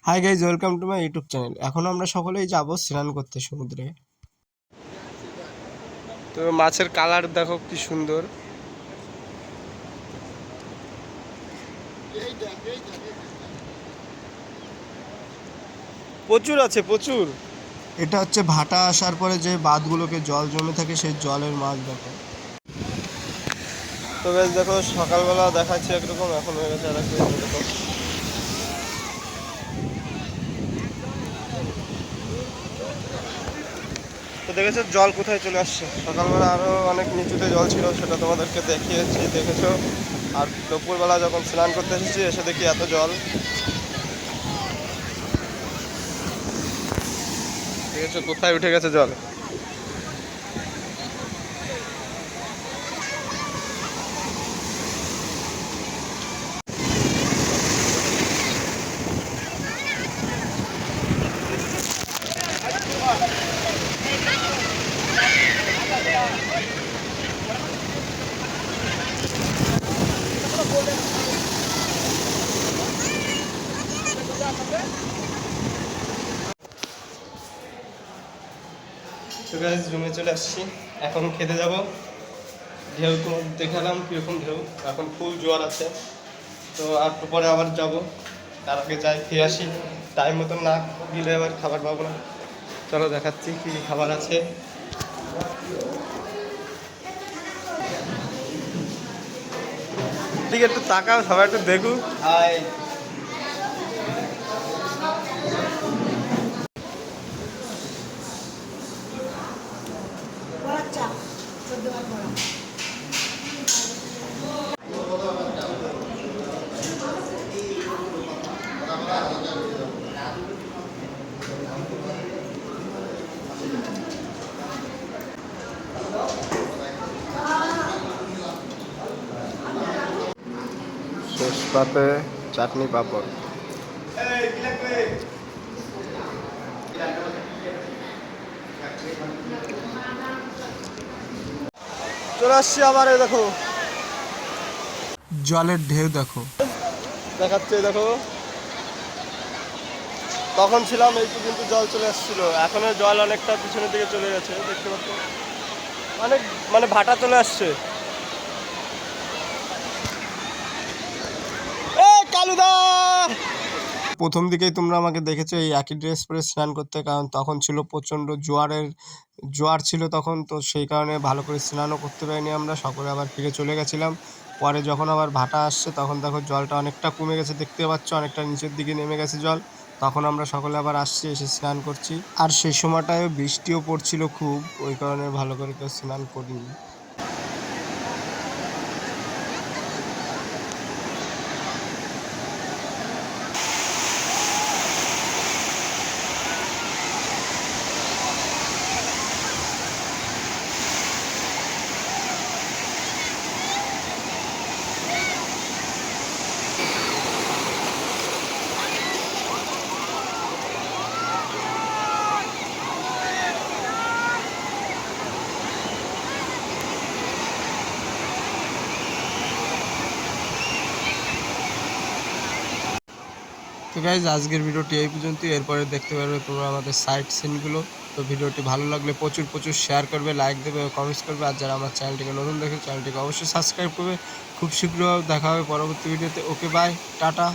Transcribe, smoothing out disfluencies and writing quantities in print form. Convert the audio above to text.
Hi guys, welcome to my YouTube channel. এখন আমরা সকলেই যাব স্নান করতে সমুদ্রে। তো মাছের কালার দেখো কি সুন্দর। প্রচুর আছে, প্রচুর। এটা হচ্ছে ভাটা আসার পরে যে বাঁধগুলোকে জল জমে থাকে, সেই জলের মাছ দেখো। তো বেশ দেখো, সকালবেলা দেখাচ্ছে একরকম, এখন হয়ে গেছে আর একরকম। তো দেখেছো জল কোথায় চলে আসছে। সকালবেলা আরও অনেক নিচুতে জল ছিল, সেটা তোমাদেরকে দেখিয়েছি, দেখেছো। আর দুপুরবেলা যখন স্নান করতে এসেছি, এসে দেখি এত জল। দেখেছো কোথায় উঠে গেছে জল। তো গাইস, রুমে চলে আসছি, এখন খেতে যাব। ঢেউ তোমার দেখালাম কীরকম ঢেউ, এখন ফুল জোয়ার আছে। তো আর একটু পরে আবার যাব, তার আগে যাই খেয়ে আসি। টাইম মতন না গেলে আবার খাবার পাবো না। চলো দেখাচ্ছি কী কী খাবার আছে। ঠিক একটু তাকাও, সবাই একটু দেখুক। শেষ পাতে চাটনি পাঁপড়। চলে আসছি আবার, এই দেখো জলের ঢেউ দেখো, দেখাচ্ছে দেখো। তখন ছিলাম এই পর্যন্ত জল চলে আসছিল, এখনো জল অনেকটা পিছনের দিকে চলে গেছে, দেখতে পাচ্ছ। অনেক মানে ভাটা চলে আসছে। কালুদা, প্রথম দিকেই তোমরা আমাকে দেখেছো এই একই ড্রেস পরে স্নান করতে, কারণ তখন ছিল প্রচণ্ড জোয়ার ছিল তখন, তো সেই কারণে ভালো করে স্নানও করতে পারিনি আমরা, সকলে আবার ফিরে চলে গেছিলাম। পরে যখন আবার ভাটা আসছে, তখন দেখো জলটা অনেকটা কমে গেছে, দেখতে পাচ্ছ অনেকটা নিচের দিকে নেমে গেছে জল। তখন আমরা সকলে আবার আসছি, এসে স্নান করছি। আর সেই সময়টায় বৃষ্টিও পড়ছিল খুব, ওই কারণে ভালো করে কেউ স্নান করিনি। তো গাইজ, আজকের ভিডিওটি এই পর্যন্তই। এরপরে দেখতে পারবে তোমরা আমাদের সাইট সিনগুলো। তো ভিডিওটি ভালো লাগলে প্রচুর প্রচুর শেয়ার করবে, লাইক দেবে, কমেন্টস করবে। আর যারা আমার চ্যানেলটিকে নতুন দেখে, চ্যানেলটিকে অবশ্যই সাবস্ক্রাইব করবে। খুব শীঘ্র দেখা হবে পরবর্তী ভিডিওতে। ওকে, বাই, টাটা।